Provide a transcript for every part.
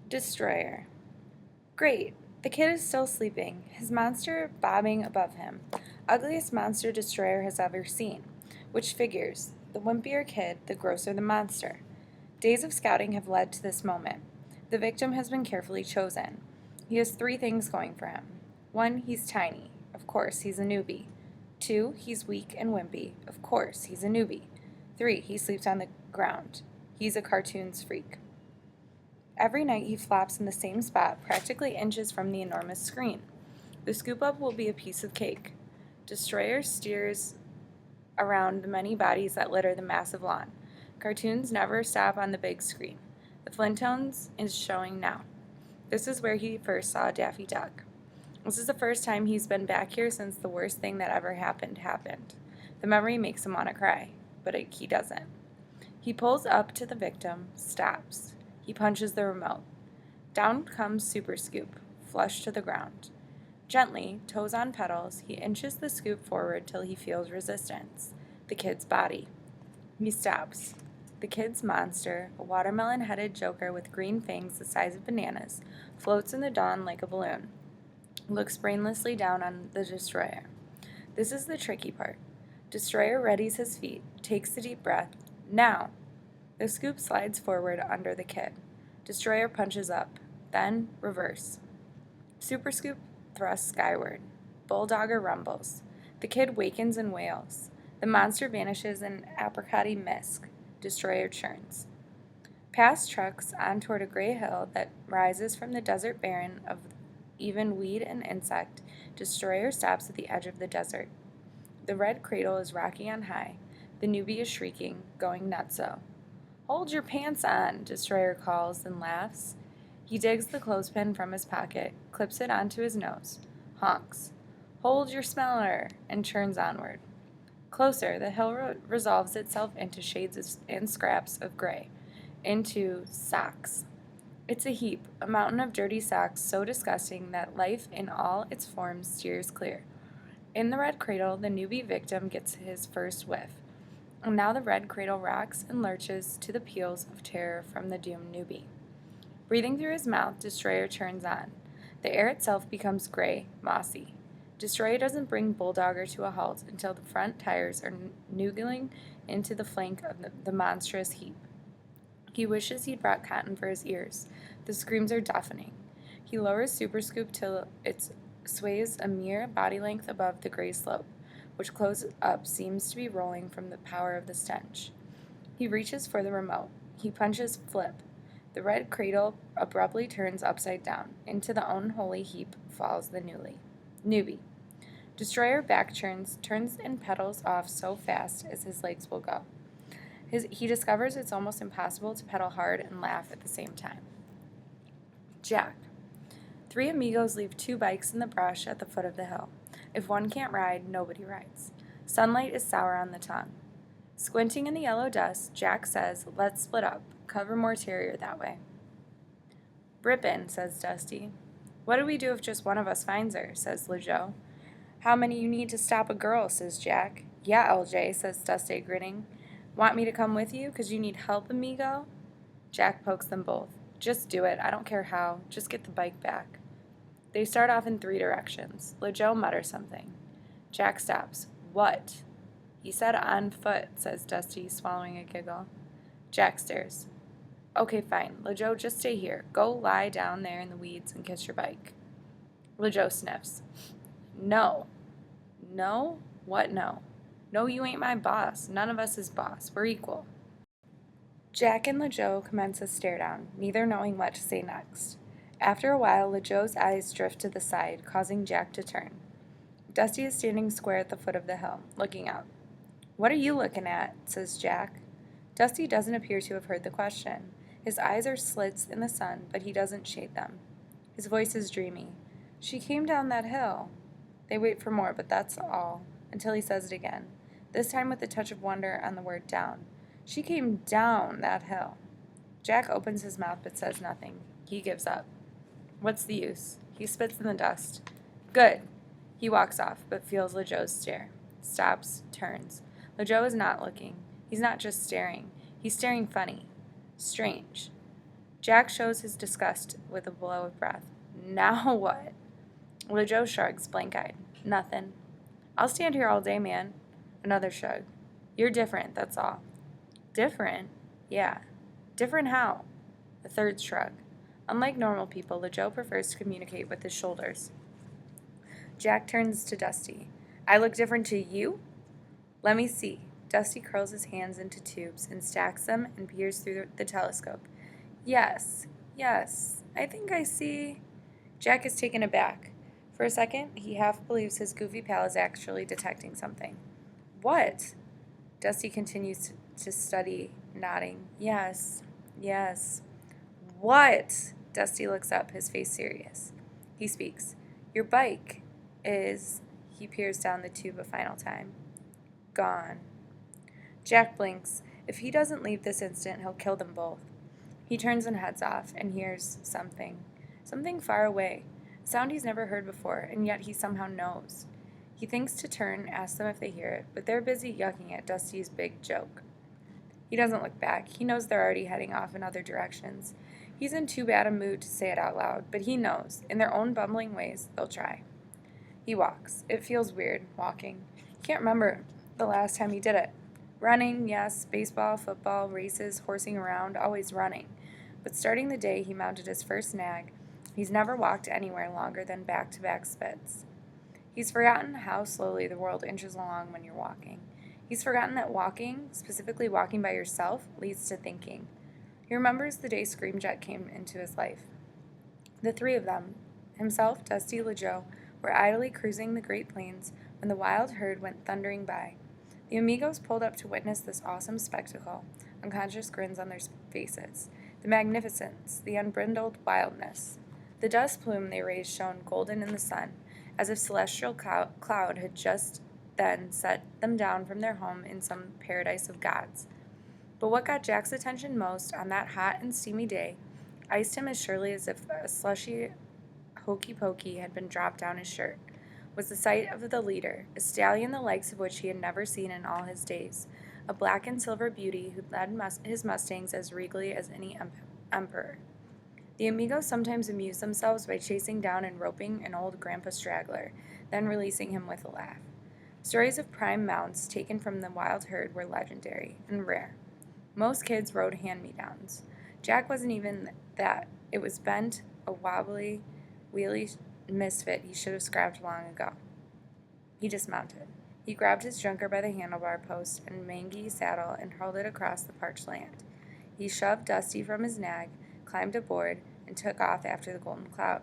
Destroyer. Great. The kid is still sleeping, his monster bobbing above him. Ugliest monster Destroyer has ever seen. Which figures. The wimpier kid, the grosser the monster. Days of scouting have led to this moment. The victim has been carefully chosen. He has three things going for him. 1, he's tiny. Of course, he's a newbie. 2, he's weak and wimpy. Of course, he's a newbie. 3, he sleeps on the ground. He's a cartoons freak. Every night he flops in the same spot, practically inches from the enormous screen. The scoop up will be a piece of cake. Destroyer steers around the many bodies that litter the massive lawn. Cartoons never stop on the big screen. The Flintstones is showing now. This is where he first saw Daffy Duck. This is the first time he's been back here since the worst thing that ever happened. The memory makes him want to cry, but he doesn't. He pulls up to the victim, stops. He punches the remote. Down comes Super Scoop, flush to the ground. Gently, toes on pedals, he inches the scoop forward till he feels resistance. The kid's body. He stops. The kid's monster, a watermelon-headed joker with green fangs the size of bananas, floats in the dawn like a balloon. Looks brainlessly down on the Destroyer. This is the tricky part. Destroyer readies his feet, takes a deep breath. Now! The scoop slides forward under the kid. Destroyer punches up, then reverse. Super Scoop thrusts skyward. Bulldogger rumbles. The kid wakens and wails. The monster vanishes in apricot-y mist. Destroyer churns. Past trucks on toward a gray hill that rises from the desert barren of even weed and insect, Destroyer stops at the edge of the desert. The red cradle is rocking on high. The newbie is shrieking, going nutso. Hold your pants on, Destroyer calls and laughs. He digs the clothespin from his pocket, clips it onto his nose, honks. Hold your smeller, and churns onward. Closer, the hill resolves itself into shades and scraps of gray, into socks. It's a heap, a mountain of dirty socks so disgusting that life in all its forms steers clear. In the red cradle, the newbie victim gets his first whiff. And now the red cradle rocks and lurches to the peals of terror from the doomed newbie. Breathing through his mouth, Destroyer turns on. The air itself becomes gray, mossy. Destroyer doesn't bring Bulldogger to a halt until the front tires are noodling into the flank of the monstrous heap. He wishes he'd brought cotton for his ears. The screams are deafening. He lowers Super Scoop till it sways a mere body length above the gray slope, which close up seems to be rolling from the power of the stench. He reaches for the remote. He punches flip. The red cradle abruptly turns upside down. Into the unholy heap falls the newbie. Destroyer backturns, turns and pedals off so fast as his legs will go. He discovers it's almost impossible to pedal hard and laugh at the same time. Jack. 3 amigos leave 2 bikes in the brush at the foot of the hill. If one can't ride, nobody rides. Sunlight is sour on the tongue. Squinting in the yellow dust, Jack says, let's split up. Cover more terrier that way. Rippin', says Dusty. What do we do if just one of us finds her, says LeJoe. How many you need to stop a girl, says Jack. Yeah, LJ, says Dusty, grinning. Want me to come with you, 'cause you need help, amigo? Jack pokes them both. Just do it, I don't care how. Just get the bike back. They start off in 3 directions. LeJoe mutters something. Jack stops. What? He said on foot, says Dusty, swallowing a giggle. Jack stares. Okay, fine. LeJoe, just stay here. Go lie down there in the weeds and kiss your bike. LeJoe sniffs. No. No? What no? No, you ain't my boss. None of us is boss. We're equal. Jack and LeJoe commence a stare down, neither knowing what to say next. After a while, LeJoe's eyes drift to the side, causing Jack to turn. Dusty is standing square at the foot of the hill, looking up. What are you looking at? Says Jack. Dusty doesn't appear to have heard the question. His eyes are slits in the sun, but he doesn't shade them. His voice is dreamy. She came down that hill. They wait for more, but that's all, until he says it again, this time with a touch of wonder on the word down. She came down that hill. Jack opens his mouth but says nothing. He gives up. What's the use? He spits in the dust. Good. He walks off, but feels LeJoe's stare. Stops, turns. LeJoe is not looking. He's not just staring. He's staring funny. Strange. Jack shows his disgust with a blow of breath. Now what? LeJoe shrugs, blank-eyed. Nothing. I'll stand here all day, man. Another shrug. You're different, that's all. Different? Yeah. Different how? A third shrug. Unlike normal people, LeJoe prefers to communicate with his shoulders. Jack turns to Dusty. I look different to you? Let me see. Dusty curls his hands into tubes and stacks them and peers through the telescope. Yes, I think I see. Jack is taken aback. For a second, he half believes his goofy pal is actually detecting something. What? Dusty continues to study, nodding. Yes. What? Dusty looks up, his face serious. He speaks. Your bike is... He peers down the tube a final time. Gone. Jack blinks. If he doesn't leave this instant, he'll kill them both. He turns and heads off and hears something. Something far away. A sound he's never heard before, and yet he somehow knows. He thinks to turn, ask them if they hear it, but they're busy yucking at Dusty's big joke. He doesn't look back. He knows they're already heading off in other directions. He's in too bad a mood to say it out loud, but he knows, in their own bumbling ways, they'll try. He walks. It feels weird, walking. He can't remember the last time he did it. Running, yes, baseball, football, races, horsing around, always running. But starting the day he mounted his first nag, he's never walked anywhere longer than back-to-back spits. He's forgotten how slowly the world inches along when you're walking. He's forgotten that walking, specifically walking by yourself, leads to thinking. He remembers the day Screamjet came into his life. The three of them, himself, Dusty, LeJoe, were idly cruising the Great Plains when the wild herd went thundering by. The amigos pulled up to witness this awesome spectacle, unconscious grins on their faces. The magnificence, the unbridled wildness. The dust plume they raised shone golden in the sun, as if celestial cloud had just then set them down from their home in some paradise of gods. But what got Jack's attention most on that hot and steamy day, iced him as surely as if a slushy Hokey Pokey had been dropped down his shirt, was the sight of the leader, a stallion the likes of which he had never seen in all his days, a black and silver beauty who led his mustangs as regally as any emperor. The amigos sometimes amused themselves by chasing down and roping an old grandpa straggler, then releasing him with a laugh. Stories of prime mounts taken from the wild herd were legendary and rare. Most kids rode hand-me-downs. Jack wasn't even that. It was bent, a wobbly, wheelie misfit he should have scrapped long ago. He dismounted. He grabbed his junker by the handlebar post and mangy saddle and hurled it across the parched land. He shoved Dusty from his nag, climbed aboard, and took off after the golden cloud.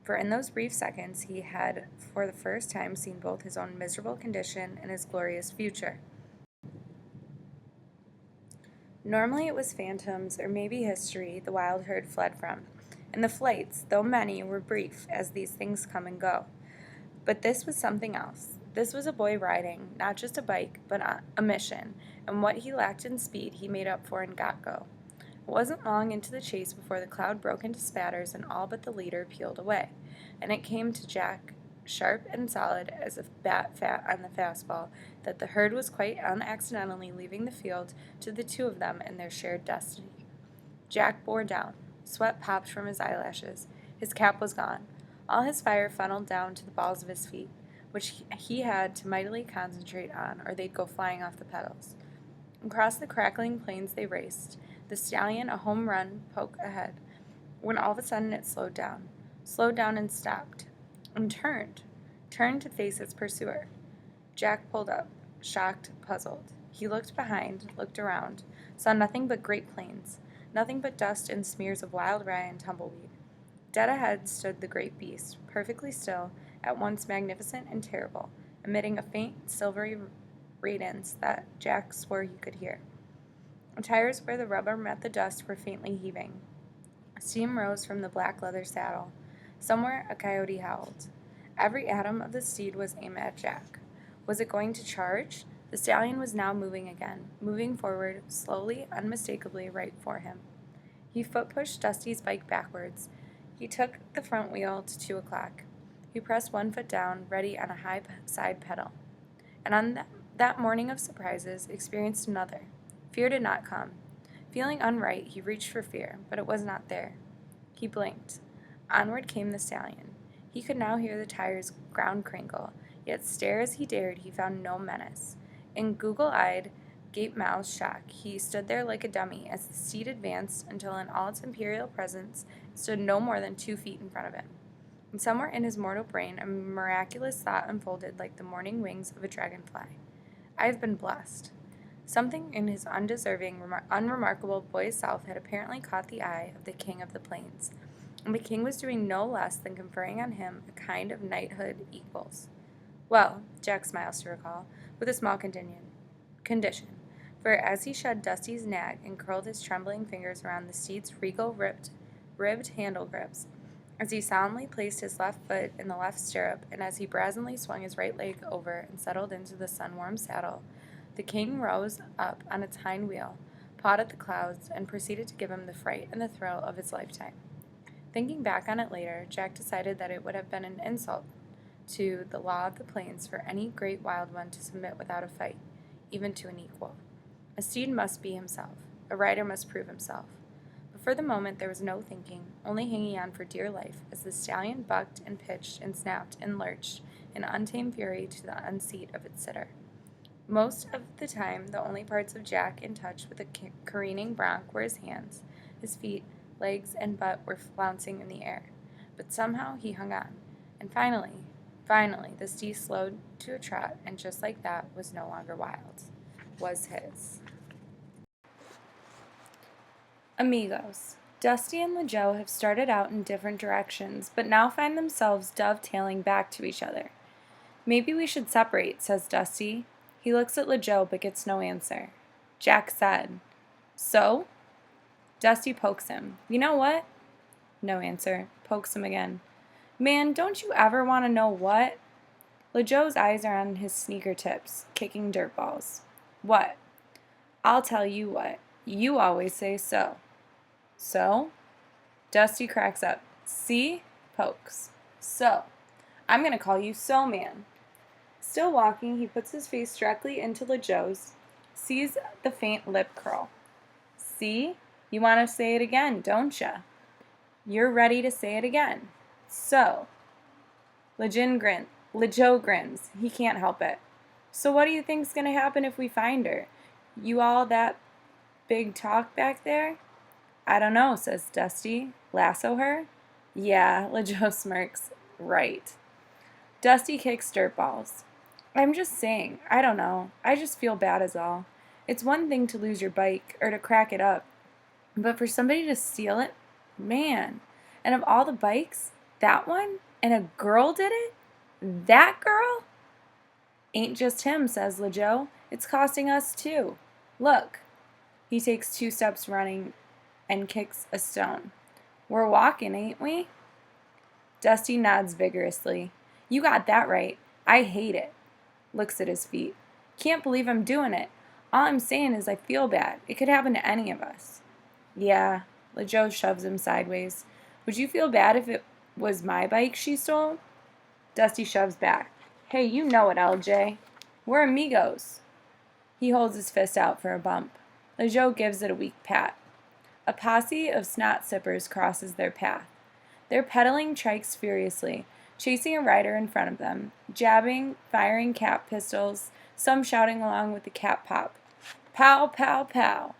For in those brief seconds he had for the first time seen both his own miserable condition and his glorious future. Normally it was phantoms or maybe history the wild herd fled from, and the flights, though many, were brief, as these things come and go. But this was something else. This was a boy riding, not just a bike, but a mission, and what he lacked in speed he made up for in got-go. It wasn't long into the chase before the cloud broke into spatters and all but the leader peeled away, and it came to Jack, sharp and solid as a bat fat on the fastball, that the herd was quite unaccidentally leaving the field to the two of them and their shared destiny. Jack bore down. Sweat popped from his eyelashes. His cap was gone. All his fire funneled down to the balls of his feet, which he had to mightily concentrate on, or they'd go flying off the pedals. Across the crackling plains they raced, the stallion a home run poke ahead, when all of a sudden it slowed down and stopped, and turned to face its pursuer. Jack pulled up, shocked, puzzled. He looked behind, looked around, saw nothing but great plains, nothing but dust and smears of wild rye and tumbleweed. Dead ahead stood the great beast, perfectly still, at once magnificent and terrible, emitting a faint, silvery radiance that Jack swore he could hear. The tires where the rubber met the dust were faintly heaving. Steam rose from the black leather saddle. Somewhere a coyote howled. Every atom of the steed was aimed at Jack. Was it going to charge? The stallion was now moving again, moving forward, slowly, unmistakably, right for him. He foot-pushed Dusty's bike backwards. He took the front wheel to 2 o'clock. He pressed one foot down, ready on a high side pedal. And on that morning of surprises, experienced another. Fear did not come. Feeling unright, he reached for fear, but it was not there. He blinked. Onward came the stallion. He could now hear the tires' ground crinkle, yet stare as he dared, he found no menace. In goggle-eyed, gape-mouthed shock, he stood there like a dummy as the steed advanced until in all its imperial presence it stood no more than 2 feet in front of him. And somewhere in his mortal brain a miraculous thought unfolded like the morning wings of a dragonfly. I have been blessed. Something in his undeserving, unremarkable boy's self had apparently caught the eye of the king of the plains, and the king was doing no less than conferring on him a kind of knighthood equals. Well, Jack smiles to recall, with a small condition, for as he shed Dusty's nag and curled his trembling fingers around the steed's regal ribbed handle grips, as he solemnly placed his left foot in the left stirrup, and as he brazenly swung his right leg over and settled into the sun-warmed saddle, the king rose up on its hind wheel, pawed at the clouds, and proceeded to give him the fright and the thrill of his lifetime. Thinking back on it later, Jack decided that it would have been an insult to the law of the plains for any great wild one to submit without a fight, even to an equal. A steed must be himself. A rider must prove himself. But for the moment there was no thinking, only hanging on for dear life as the stallion bucked and pitched and snapped and lurched in untamed fury to the unseat of its sitter. Most of the time, the only parts of Jack in touch with the careening bronc were his hands. His feet, legs, and butt were flouncing in the air. But somehow he hung on. And finally, the steed slowed to a trot, and just like that, was no longer wild. Was his. Amigos. Dusty and LeJoe have started out in different directions, but now find themselves dovetailing back to each other. Maybe we should separate, says Dusty. He looks at LeJoe but gets no answer. Jack said, So? Dusty pokes him. You know what? No answer. Pokes him again. Man, don't you ever want to know what? LeJoe's eyes are on his sneaker tips, kicking dirt balls. What? I'll tell you what. You always say so. So? Dusty cracks up. See? Pokes. So. I'm going to call you So Man. Still walking, he puts his face directly into LeJoe's, sees the faint lip curl. See? You want to say it again, don't ya? You're ready to say it again. So. LeJoe grins. He can't help it. So what do you think's going to happen if we find her? You all that big talk back there? I don't know, says Dusty. Lasso her? Yeah, LeJoe smirks. Right. Dusty kicks dirt balls. I'm just saying, I don't know. I just feel bad is all. It's one thing to lose your bike or to crack it up, but for somebody to steal it, man. And of all the bikes, that one? And a girl did it? That girl? Ain't just him, says LeJoe. It's costing us too. Look. He takes 2 steps running and kicks a stone. We're walking, ain't we? Dusty nods vigorously. You got that right. I hate it. Looks at his feet. Can't believe I'm doing it. All I'm saying is I feel bad. It could happen to any of us. Yeah. LeJoe shoves him sideways. Would you feel bad if it was my bike she stole? Dusty shoves back. Hey, you know it, LJ. We're amigos. He holds his fist out for a bump. LeJoe gives it a weak pat. A posse of snot sippers crosses their path. They're pedaling trikes furiously, chasing a rider in front of them, jabbing, firing cap pistols, some shouting along with the cap pop. Pow, pow, pow.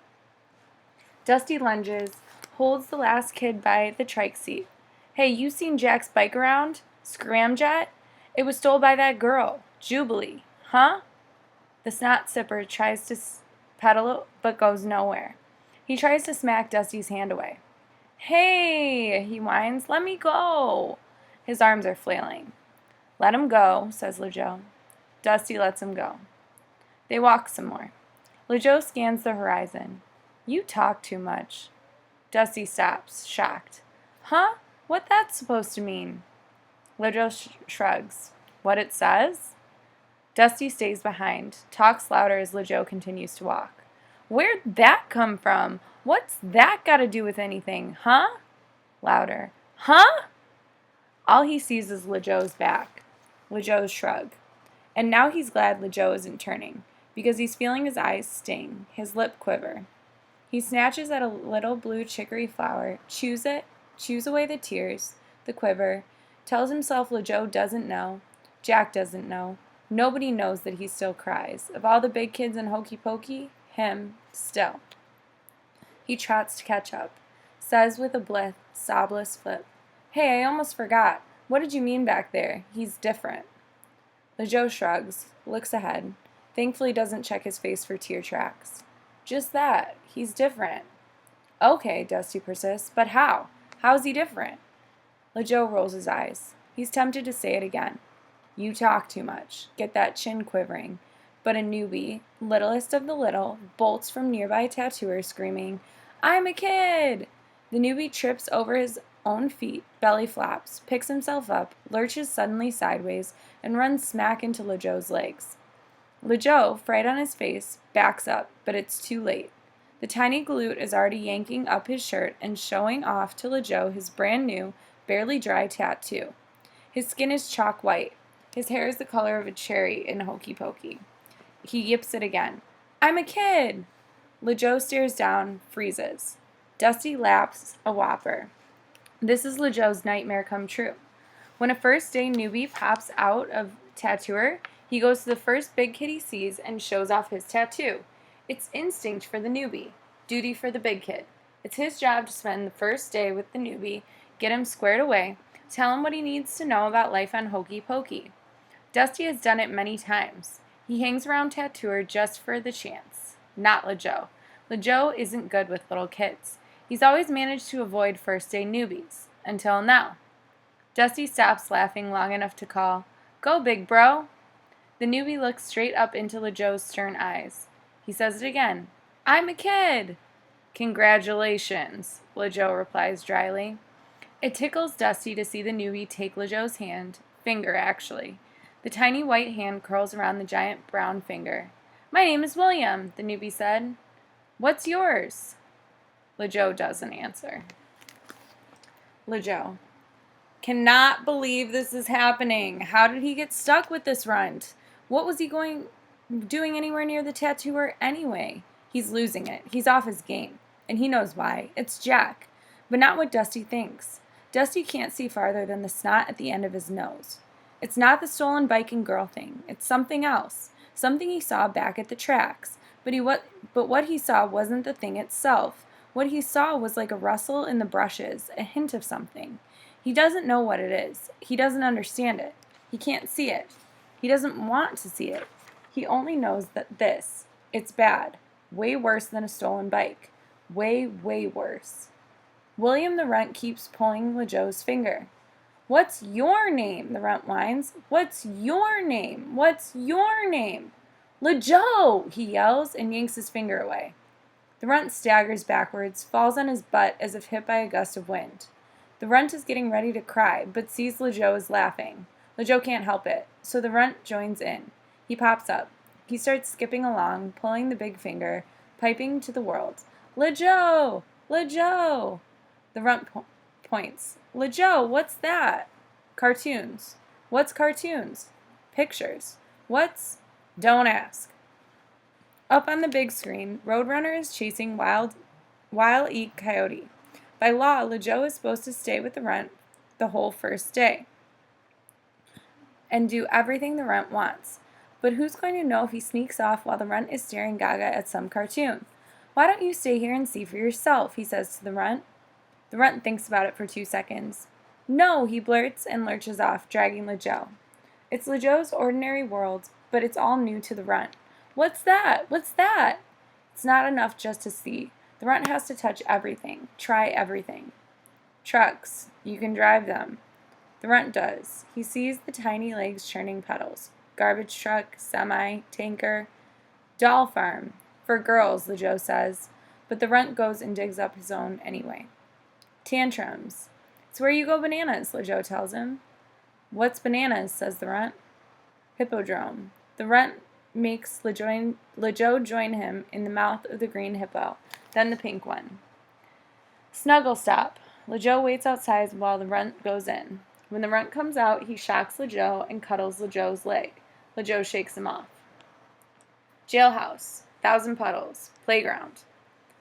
Dusty lunges, holds the last kid by the trike seat. Hey, you seen Jack's bike around? Scramjet? It was stole by that girl, Jubilee. Huh? The snot sipper tries to pedal but goes nowhere. He tries to smack Dusty's hand away. Hey, he whines, let me go. His arms are flailing. Let him go, says LeJoe. Dusty lets him go. They walk some more. LeJoe scans the horizon. You talk too much. Dusty stops, shocked. Huh? What that's supposed to mean? LeJoe shrugs. What it says? Dusty stays behind, talks louder as LeJoe continues to walk. Where'd that come from? What's that got to do with anything, huh? Louder. Huh? All he sees is LeJoe's back. LeJoe's shrug. And now he's glad LeJoe isn't turning, because he's feeling his eyes sting, his lip quiver. He snatches at a little blue chicory flower, chews it, chews away the tears, the quiver, tells himself LeJoe doesn't know, Jack doesn't know, nobody knows that he still cries. Of all the big kids in Hokey Pokey, him, still. He trots to catch up, says with a blith, sobless flip, "Hey, I almost forgot. What did you mean back there? He's different." LeJoe shrugs, looks ahead, thankfully doesn't check his face for tear tracks. "Just that. He's different." "Okay," Dusty persists, "but how? How's he different?" LeJoe rolls his eyes. He's tempted to say it again. "You talk too much. Get that chin quivering." But a newbie, littlest of the little, bolts from nearby tattooer screaming, "I'm a kid!" The newbie trips over his own feet, belly flaps, picks himself up, lurches suddenly sideways, and runs smack into LeJoe's legs. LeJoe, fright on his face, backs up, but it's too late. The tiny glute is already yanking up his shirt and showing off to LeJoe his brand new, barely dry tattoo. His skin is chalk white. His hair is the color of a cherry in Hokey Pokey. He yips it again. "I'm a kid!" LeJoe stares down, freezes. Dusty laughs a whopper. This is LeJoe's nightmare come true. When a first-day newbie pops out of tattooer, he goes to the first big kid he sees and shows off his tattoo. It's instinct for the newbie, duty for the big kid. It's his job to spend the first day with the newbie, get him squared away, tell him what he needs to know about life on Hokey Pokey. Dusty has done it many times. He hangs around tattooer just for the chance. Not LeJoe. LeJoe isn't good with little kids. He's always managed to avoid first-day newbies. Until now. Dusty stops laughing long enough to call, "Go, big bro!" The newbie looks straight up into LeJoe's stern eyes. He says it again. "I'm a kid!" "Congratulations," LeJoe replies dryly. It tickles Dusty to see the newbie take LeJoe's hand, finger actually. The tiny white hand curls around the giant brown finger. "My name is William," the newbie said. "What's yours?" LeJoe doesn't answer. LeJoe. "Cannot believe this is happening. How did he get stuck with this runt? What was he doing anywhere near the tattooer anyway? He's losing it. He's off his game. And he knows why. It's Jack. But not what Dusty thinks. Dusty can't see farther than the snot at the end of his nose. It's not the stolen bike and girl thing. It's something else. Something he saw back at the tracks. But what he saw wasn't the thing itself. What he saw was like a rustle in the brushes, a hint of something. He doesn't know what it is. He doesn't understand it. He can't see it. He doesn't want to see it. He only knows that it's bad. Way worse than a stolen bike. Way, way worse. William the runt keeps pulling LeJoe's finger. "What's your name?" the runt whines. "What's your name? What's your name?" "LeJoe!" he yells and yanks his finger away. The runt staggers backwards, falls on his butt as if hit by a gust of wind. The runt is getting ready to cry, but sees LeJoe is laughing. LeJoe can't help it, so the runt joins in. He pops up. He starts skipping along, pulling the big finger, piping to the world. "LeJoe! LeJoe!" The runt points. "LeJoe, what's that?" "Cartoons." "What's cartoons?" "Pictures." "What's—" "Don't ask." Up on the big screen, Roadrunner is chasing Wile E. Coyote. By law, LeJoe is supposed to stay with the runt the whole first day and do everything the runt wants. But who's going to know if he sneaks off while the runt is staring gaga at some cartoon? "Why don't you stay here and see for yourself?" he says to the runt. The runt thinks about it for 2 seconds. "No," he blurts and lurches off, dragging LeJoe. It's LeJoe's ordinary world, but it's all new to the runt. "What's that? What's that?" It's not enough just to see. The runt has to touch everything, try everything. "Trucks. You can drive them." The runt does. He sees the tiny legs churning pedals. Garbage truck, semi, tanker. "Doll farm. For girls," LeJoe says. But the runt goes and digs up his own anyway. "Tantrums. It's where you go bananas," LeJoe tells him. "What's bananas?" says the runt. "Hippodrome." The runt makes LeJoe join him in the mouth of the green hippo, then the pink one. Snuggle stop. LeJoe waits outside while the runt goes in. When the runt comes out, he shocks LeJoe and cuddles LeJoe's leg. LeJoe shakes him off. Jailhouse. 1,000 puddles. Playground.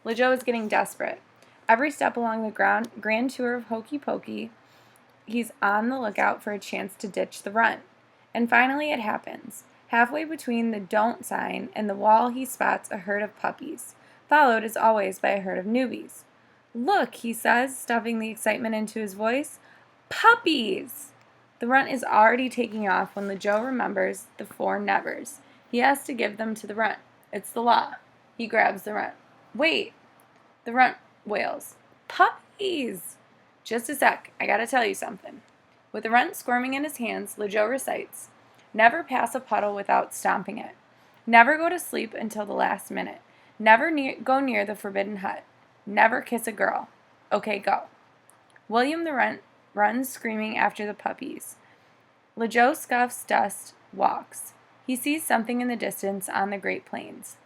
LeJoe is getting desperate. Every step along the grand tour of Hokey Pokey, he's on the lookout for a chance to ditch the run. And finally it happens. Halfway between the don't sign and the wall, he spots a herd of puppies, followed as always by a herd of newbies. Look, he says, stuffing the excitement into his voice. Puppies! The runt is already taking off when LeJoe remembers the 4 nevers. He has to give them to the runt. It's the law. He grabs the runt. Wait! The runt wails. Puppies! Just a sec, I gotta tell you something. With the runt squirming in his hands, LeJoe recites, never pass a puddle without stomping it. Never go to sleep until the last minute. Never go near the forbidden hut. Never kiss a girl. Okay, go. William the runt runs screaming after the puppies. LeJoe scuffs dust, walks. He sees something in the distance on the Great Plains.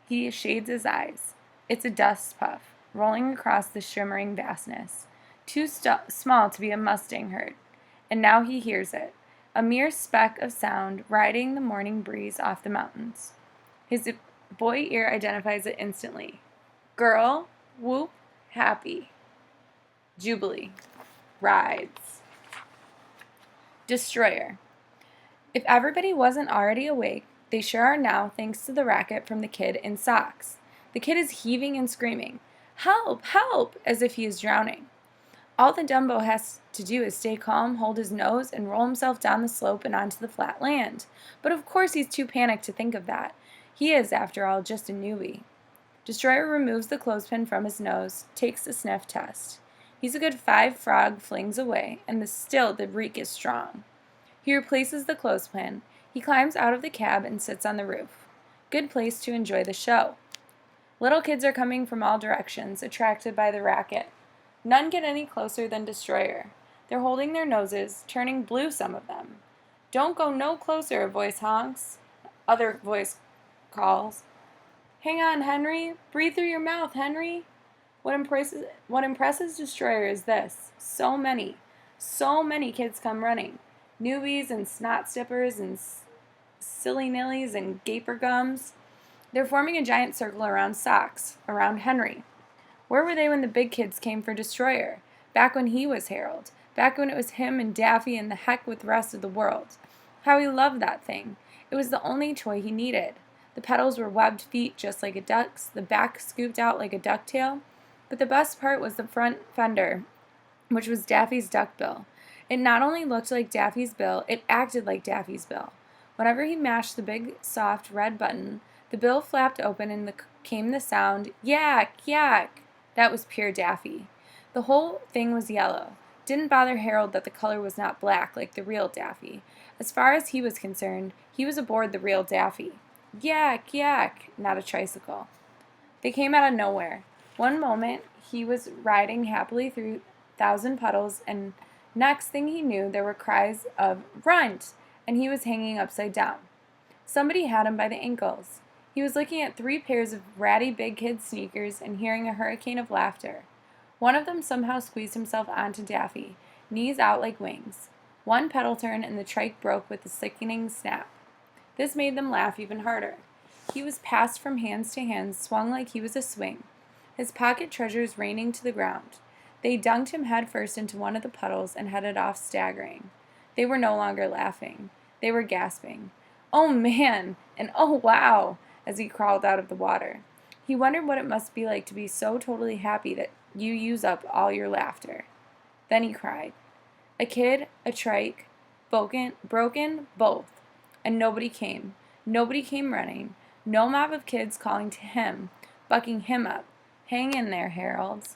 He shades his eyes. It's a dust puff, rolling across the shimmering vastness, too small to be a Mustang herd. And now he hears it, a mere speck of sound riding the morning breeze off the mountains. His boy ear identifies it instantly. Girl, whoop, happy. Jubilee. Rides. Destroyer. If everybody wasn't already awake, they sure are now thanks to the racket from the kid in socks. The kid is heaving and screaming, help, help, as if he is drowning. All the Dumbo has to do is stay calm, hold his nose, and roll himself down the slope and onto the flat land. But of course he's too panicked to think of that. He is, after all, just a newbie. Destroyer removes the clothespin from his nose, takes the sniff test. He's a good 5 frog flings away, and still the reek is strong. He replaces the clothespin. He climbs out of the cab and sits on the roof. Good place to enjoy the show. Little kids are coming from all directions, attracted by the racket. None get any closer than Destroyer. They're holding their noses, turning blue, some of them. Don't go no closer, a voice honks. Other voice calls. Hang on, Henry. Breathe through your mouth, Henry. What impresses Destroyer is this. So many kids come running. Newbies and snot stippers and silly nillies and gaper gums. They're forming a giant circle around Socks, around Henry. Where were they when the big kids came for Destroyer? Back when he was Harold. Back when it was him and Daffy and the heck with the rest of the world. How he loved that thing. It was the only toy he needed. The pedals were webbed feet just like a duck's, the back scooped out like a ducktail. But the best part was the front fender, which was Daffy's duck bill. It not only looked like Daffy's bill, it acted like Daffy's bill. Whenever he mashed the big, soft, red button, the bill flapped open and came the sound, yak, yak. That was pure Daffy. The whole thing was yellow. Didn't bother Harold that the color was not black like the real Daffy. As far as he was concerned, he was aboard the real Daffy. Yak, yak, not a tricycle. They came out of nowhere. One moment, he was riding happily through 1,000 puddles, and next thing he knew, there were cries of runt, and he was hanging upside down. Somebody had him by the ankles. He was looking at 3 pairs of ratty big kid sneakers and hearing a hurricane of laughter. One of them somehow squeezed himself onto Daffy, knees out like wings. One pedal turn and the trike broke with a sickening snap. This made them laugh even harder. He was passed from hands to hands, swung like he was a swing, his pocket treasures raining to the ground. They dunked him headfirst into one of the puddles and headed off staggering. They were no longer laughing. They were gasping. Oh man! And oh wow! As he crawled out of the water. He wondered what it must be like to be so totally happy that you use up all your laughter. Then he cried. A kid, a trike, broken, both. And nobody came. Nobody came running. No mob of kids calling to him, bucking him up. Hang in there, Harold.